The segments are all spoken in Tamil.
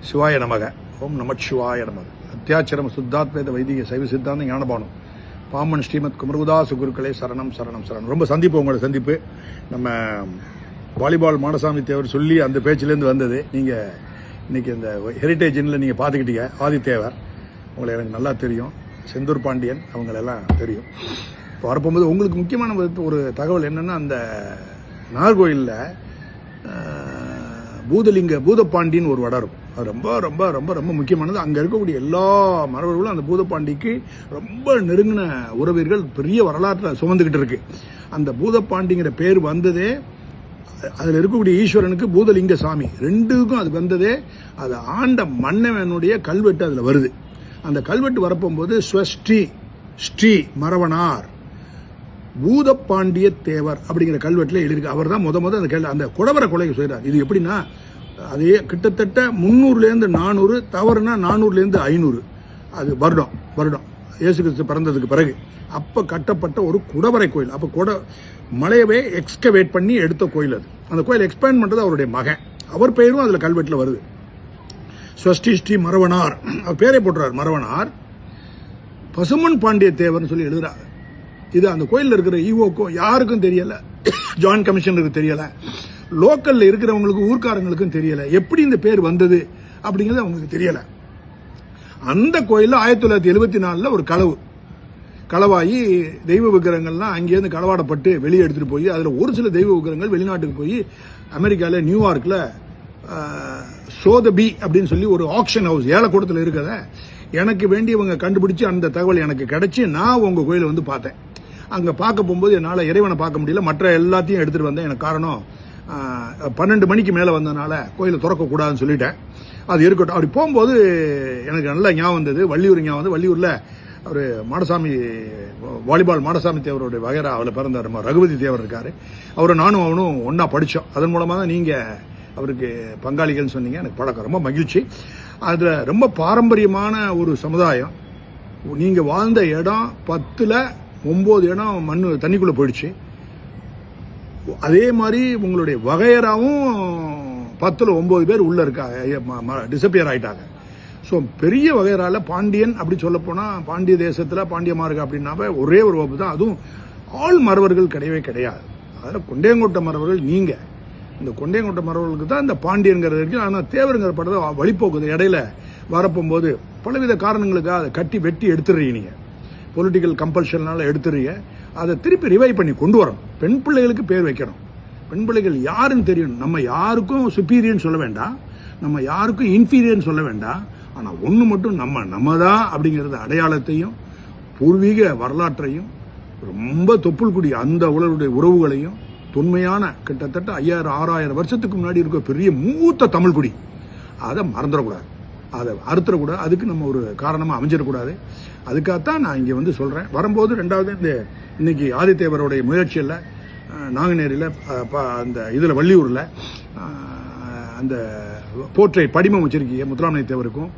சிவாய நமக. ஓம் நமச்சிவாய நமக. அத்தியாச்சரம் சுத்தாத்வேத வைதிக சைவ சித்தாந்த ஞானபானம் பாமன் ஸ்ரீமத் குமரகுதாச குருக்களே சரணம் சரணம் சரணம். ரொம்ப சந்திப்பு, உங்களோட சந்திப்பு. நம்ம வாலிபால் மாடசாமி தேவர் சொல்லி அந்த பேச்சிலேருந்து வந்தது. நீங்கள் இன்னைக்கு இந்த ஹெரிட்டேஜ் இன்னில் நீங்கள் பார்த்துக்கிட்டீங்க. ஆதித்தேவர் உங்களை எனக்கு நல்லா தெரியும், செந்தூர் பாண்டியன் அவங்களெல்லாம் தெரியும். இப்போ வரப்போகும்போது உங்களுக்கு முக்கியமான ஒரு தகவல் என்னென்னா, அந்த நாகர்கோயிலில் பூதப்பாண்டின்னு ஒரு வடம் இருக்கும். அது ரொம்ப ரொம்ப ரொம்ப ரொம்ப முக்கியமானது. அங்கே இருக்கக்கூடிய எல்லா மரபர்களும் அந்த பூதப்பாண்டிக்கு ரொம்ப நெருங்கின உறவியர்கள் பெரிய வரலாற்றில் சுமந்துக்கிட்டு இருக்கு. அந்த பூதப்பாண்டிங்கிற பேர் வந்ததே அதில் இருக்கக்கூடிய ஈஸ்வரனுக்கு பூதலிங்க சாமி ரெண்டுக்கும் அது வந்ததே அது ஆண்ட மன்னவனுடைய கல்வெட்டு அதில் வருது. அந்த கல்வெட்டு வரப்போகும்போது ஸ்ரீ மரவனார் பூதப்பாண்டிய தேவர் அப்படிங்கிற கல்வெட்டில் எழுதிருக்கு. அவர் தான் அந்த குடவரை கொலை செய்கிறார். இது எப்படின்னா, அதே கிட்டத்தட்ட 300லேருந்து 400, தவறுனா 400லேருந்து 500 அது வருடம் இயேசு கிறிஸ்து பிறந்ததுக்கு பிறகு அப்போ கட்டப்பட்ட ஒரு குடவரை கோயில். அப்போ மலையவே எக்ஸ்கவேட் பண்ணி எடுத்த கோயில் அது. அந்த கோயில் எக்ஸ்பேண்ட் பண்ணுறது அவருடைய மகன். அவர் பெயரும் அதில் கல்வெட்டில் வருது. ஸ்ரீ மரவனார், அவர் பேரை போட்டுறார் மரவனார். பசுமன் பாண்டிய தேவர்னு சொல்லி எழுதுறாரு. இது அந்த கோயிலில் இருக்கிற ஈவோக்கும் யாருக்கும் தெரியல, ஜாயின்ட் கமிஷனருக்கு தெரியல, லோக்கல்ல இருக்கிறவங்களுக்கு ஊர்க்காரங்களுக்கும் தெரியல. எப்படி இந்த பேர் வந்தது அப்படிங்கிறது அவங்களுக்கு தெரியல. அந்த கோயிலில் 1974 ஒரு களவாகி தெய்வ விக்கிரகங்கள்லாம் அங்கேருந்து களவாடப்பட்டு வெளியே எடுத்துட்டு போய் அதில் ஒரு சில தெய்வ விக்கிரகங்கள் வெளிநாட்டுக்கு போய் அமெரிக்காவில் நியூயார்க்கில் சோதபி அப்படின்னு சொல்லி ஒரு ஆக்ஷன் ஹவுஸ் ஏலக்கூடத்தில் இருக்கிறத எனக்கு வேண்டியவங்க கண்டுபிடிச்சு அந்த தகவல் எனக்கு கிடைச்சி நான் உங்கள் கோயிலை வந்து பார்த்தேன். அங்கே பார்க்க போகும்போது என்னால் இறைவனை பார்க்க முடியல, மற்ற எல்லாத்தையும் எடுத்துகிட்டு வந்தேன். எனக்கு காரணம் 12 மணிக்கு மேலே வந்ததுனால கோயிலை திறக்கக்கூடாதுன்னு சொல்லிட்டேன். அது இருக்கட்டும். அப்படி போகும்போது எனக்கு நல்லா ஞாபகம் வந்தது, வள்ளியூர் ஞாபகம் வந்து. வள்ளியூரில் அவர் வாலிபால் மாடசாமி தேவருடைய வகைரா அவளை பிறந்தார் ரகுபதி தேவர் இருக்கார். அவரை நானும் அவனும் ஒன்றா படித்தோம். அதன் மூலமாக தான் நீங்கள் அவருக்கு பங்காளிகள்னு சொன்னீங்க. எனக்கு பழக்கம், ரொம்ப மகிழ்ச்சி. அதில் ரொம்ப பாரம்பரியமான ஒரு சமுதாயம். நீங்கள் வாழ்ந்த இடம் 10ல் 9 இடம் தண்ணிக்குள்ளே போயிடுச்சு. அதே மாதிரி உங்களுடைய வகையராவும் 10ல் 9 பேர் உள்ள இருக்காங்க, டிசப்பியர் ஆயிட்டாங்க. ஸோ பெரிய வகையரால பாண்டியன் அப்படி சொல்ல போனால் பாண்டிய தேசத்தில் பாண்டியமார்க அப்படின்னாவே ஒரே ஒரு வகுப்பு தான். அதுவும் ஆள் மறவர்கள் கிடையாது. அதில் கொண்டையங்கோட்டை மறவர்கள் நீங்கள். இந்த கொண்டையங்கோட்டை மறவர்களுக்கு தான் இந்த பாண்டியன்கிறது இருக்குது. ஆனால் தேவருங்கிற படத்தை வழிபோக்குது. இடையில வரப்போகும்போது பலவித காரணங்களுக்காக அதை கட்டி வெட்டி எடுத்துடுறீங்க. நீங்கள் பொலிட்டிக்கல் கம்பல்ஷனால எடுத்துறீங்க. அதை திருப்பி ரிவைவ் பண்ணி கொண்டு வரணும். பெண் பிள்ளைகளுக்கு பேர் வைக்கணும். பெண் பிள்ளைகள் யாருன்னு தெரியும். நம்ம யாருக்கும் சுப்பீரியர்னு சொல்ல வேண்டாம், நம்ம யாருக்கும் இன்ஃபீரியர்னு சொல்ல வேண்டாம். ஆனால் ஒன்று மட்டும், நம்ம தான் அப்படிங்கிறது அடையாளத்தையும் பூர்வீக வரலாற்றையும் ரொம்ப தொப்புள்குடி அந்த உறவுகளையும் தொன்மையான கிட்டத்தட்ட 5000-6000 வருஷத்துக்கு முன்னாடி இருக்க பெரிய மூத்த தமிழ் குடி, அதை மறந்துடக்கூடாது, அதை அறுத்துடக்கூடாது. அதுக்கு நம்ம ஒரு காரணமாக அமைஞ்சிடக்கூடாது. அதுக்காகத்தான் நான் இங்கே வந்து சொல்கிறேன். வரும்போது ரெண்டாவது இன்னைக்கு ஆதித்தேவருடைய முயற்சியில் நாங்குநேரியில் அந்த இதில் வள்ளியூரில் அந்த போர்ட்ரேட் படிமம் வச்சிருக்கீங்க. முத்துராமலிங்க தேவருக்கும்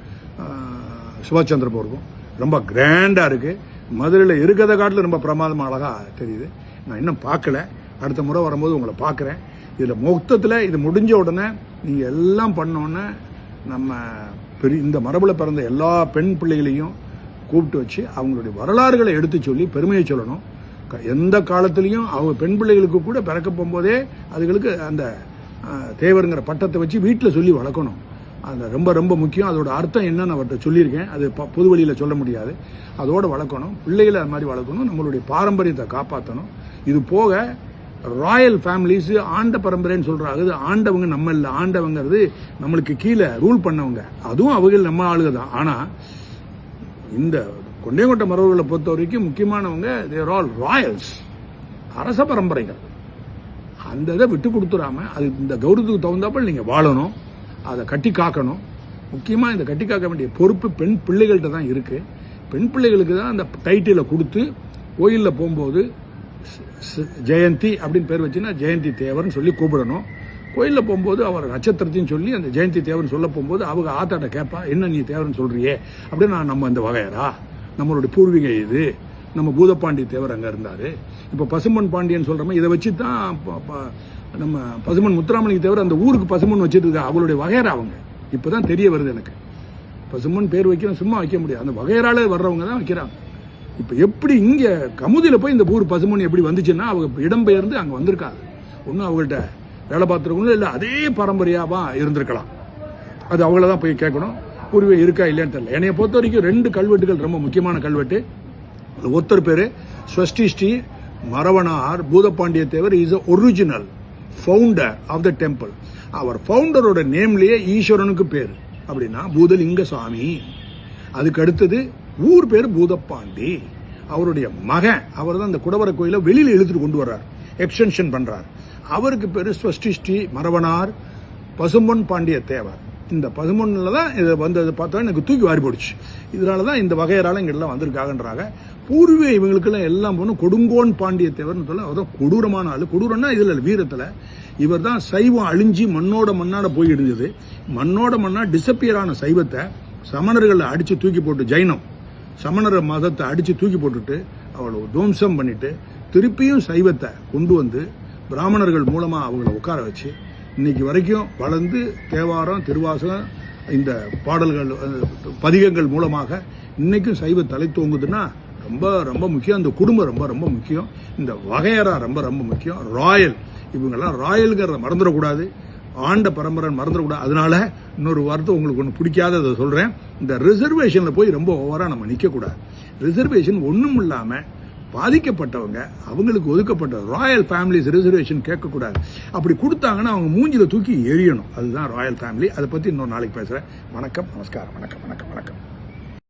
சுபாஷ் சந்திர போருக்கும் ரொம்ப கிராண்டாக இருக்குது. மதுரையில் இருக்கிறத காட்டில் ரொம்ப பிரமாதமாக அழகாக தெரியுது. நான் இன்னும் பார்க்கல, அடுத்த முறை வரும்போது உங்களை பார்க்குறேன். இதில் மொத்தத்தில் இது முடிஞ்ச உடனே நீங்கள் எல்லாம் பண்ணோன்னே நம்ம இந்த மரபில் பிறந்த எல்லா பெண் பிள்ளைகளையும் கூப்பிட்டு வச்சு அவங்களுடைய வரலாறுகளை எடுத்து சொல்லி பெருமையை சொல்லணும். எந்த காலத்துலேயும் அவங்க பெண் பிள்ளைகளுக்கு கூட பிறக்க போகும்போதே அதுகளுக்கு அந்த தேவருங்கிற பட்டத்தை வச்சு வீட்டில் சொல்லி வளர்க்கணும். அது ரொம்ப ரொம்ப முக்கியம். அதோட அர்த்தம் என்னன்னு அவர்கிட்ட சொல்லியிருக்கேன். அது பொது வழியில் சொல்ல முடியாது. அதோடு வளர்க்கணும், பிள்ளைகளை அது மாதிரி வளர்க்கணும், நம்மளுடைய பாரம்பரியத்தை காப்பாற்றணும். இது போக ராயல் ஃபேமிலிஸ் ஆண்ட பரம்பரைன்னு சொல்கிறாங்க. அது ஆண்டவங்க நம்ம இல்லை, ஆண்டவங்கிறது நம்மளுக்கு கீழே ரூல் பண்ணவங்க, அதுவும் அவங்க நம்ம ஆளுக தான். ஆனால் இந்த கொண்டையங்கோட்டை மரபுகளை பொறுத்த வரைக்கும் முக்கியமானவங்க தேர் ஆல் ராயல்ஸ், அரச பரம்பரைகள். அந்த இதை விட்டு கொடுத்துடாம அது இந்த கௌரவத்துக்கு தகுந்தாப்பல் நீங்கள் வாழணும், அதை கட்டி காக்கணும். முக்கியமாக இந்த கட்டி காக்க வேண்டிய பொறுப்பு பெண் பிள்ளைகள்கிட்ட தான் இருக்குது. பெண் பிள்ளைகளுக்கு தான் அந்த டைட்டிலை கொடுத்து கோயிலில் போகும்போது ஜெயந்தி அப்படின்னு பேர் வச்சுன்னா ஜெயந்தி தேவர்னு சொல்லி கூப்பிடணும். கோயிலில் போகும்போது அவர் நட்சத்திரத்தையும் சொல்லி அந்த ஜெயந்தி தேவர்னு சொல்ல போகும்போது அவங்க ஆத்தாட்ட கேட்பா, என்ன நீ தேவர்னு சொல்கிறியே அப்படின்னு. நம்ம இந்த வகையரா, நம்மளுடைய பூர்வீக இது, நம்ம பூதப்பாண்டி தேவர் அங்கே இருந்தார். இப்போ பசுமன் பாண்டியன் சொல்கிறோமே, இதை வச்சு தான் நம்ம பசுமன் முத்துராமலிங்க தேவர் அந்த ஊருக்கு பசுமன் வச்சுட்டு இருக்க அவங்களுடைய வகையரா அவங்க. இப்பதான் தெரிய வருது எனக்கு. பசும்பொன் பேர் வைக்கணும், சும்மா வைக்க முடியாது, அந்த வகையறால வர்றவங்க தான் வைக்கிறாங்க. இப்ப எப்படி இங்க கமுதியில போய் இந்த ஊர் பசும்பொன் எப்படி வந்துச்சுன்னா அவங்க இடம்பெயர்ந்து அங்க வந்திருக்காங்க. ஒன்னும் அவங்கள்ட்ட வேலை பார்த்துருக்கணும் இல்லை, அதே பரம்பரையாவா இருந்திருக்கலாம். அது அவங்களதான் போய் கேட்கணும். பூர்வீகம் இருக்கா இல்லையான்னு தெரியல. என்னைய பொறுத்த வரைக்கும் 2 கல்வெட்டுகள் ரொம்ப முக்கியமான கல்வெட்டு. ஒருத்தர் பேரு Swasti Shri Maravanar Poothapandiya Devar is original founder of the temple. அவர் ஃபவுண்டரோட நேம்லயே ஈஸ்வரனுக்கு பேரு அப்படின்னா பூதலிங்க சுவாமி. அதுக்கு அடுத்தது ஊர் பேர் பூதப்பாண்டி. அவருடைய மகன் அவர் தான் இந்த குடவர கோயிலை வெளியில இழுத்துட்டு கொண்டு வர்றார், எக்ஸ்டென்ஷன் பண்றார். அவருக்கு பேரு ஸ்வஸ்டி ஸ்ரீ மரவனார் பசும்பொன் பாண்டிய தேவர். இந்த பசும்பொன்ல தான் இதை வந்தது பார்த்தா எனக்கு தூக்கி வாரி போடுச்சு. இதனாலதான் இந்த வகையறால இங்கெல்லாம் வந்திருக்காங்கன்றாங்க. பூர்வீக இவங்களுக்கெல்லாம் எல்லாம் போன கொடுங்கோன் பாண்டிய தேவர்னு சொல்ல அவர் கொடூரமான ஆளு. கொடூரம்னா இதுல வீரத்துல இவர் தான் சைவம் அழிஞ்சி மண்ணோட மண்ணாட போய் இருந்தது. மண்ணோட மண்ணா டிசப்பியர் ஆன சைவத்தை சமணர்களை அடிச்சு தூக்கி போட்டு, ஜைனம் சமணர மதத்தை அடிச்சு தூக்கி போட்டுட்டு அவளை துவம்சம் பண்ணிட்டு திருப்பியும் சைவத்தை கொண்டு வந்து பிராமணர்கள் மூலமா அவங்கள உட்கார வச்சு இன்னைக்கு வரைக்கும் வளர்ந்து தேவாரம் திருவாசகம் இந்த பாடல்கள் பதிகங்கள் மூலமாக இன்னைக்கும் சைவ தலை தோங்குதுன்னா ரொம்ப ரொம்ப முக்கியம். அந்த குடும்பம் ரொம்ப ரொம்ப முக்கியம். இந்த வகையறா ரொம்ப ரொம்ப முக்கியம். ராயல், இவங்கெல்லாம் ராயல்ங்கிறத மறந்துடக்கூடாது, ஆண்ட பரம்பரை மறந்துடக்கூடாது. அதனால இன்னொரு வார்த்தை உங்களுக்கு ஒன்று பிடிக்காததை சொல்றேன். இந்த ரிசர்வேஷன்ல போய் ரொம்ப ஓவரா நம்ம நிற்கக்கூடாது. ரிசர்வேஷன் ஒன்றும் இல்லாம பாதிக்கப்பட்டவங்க அவங்களுக்கு ஒதுக்கப்பட்ட ராயல் ஃபேமிலிஸ் ரிசர்வேஷன் கேட்கக்கூடாது. அப்படி கொடுத்தாங்கன்னா அவங்க மூஞ்சில தூக்கி எரியணும். அதுதான் ராயல் ஃபேமிலி. அதை பத்தி இன்னொரு நாளைக்கு பேசுறேன். வணக்கம், நமஸ்காரம், வணக்கம், வணக்கம், வணக்கம்.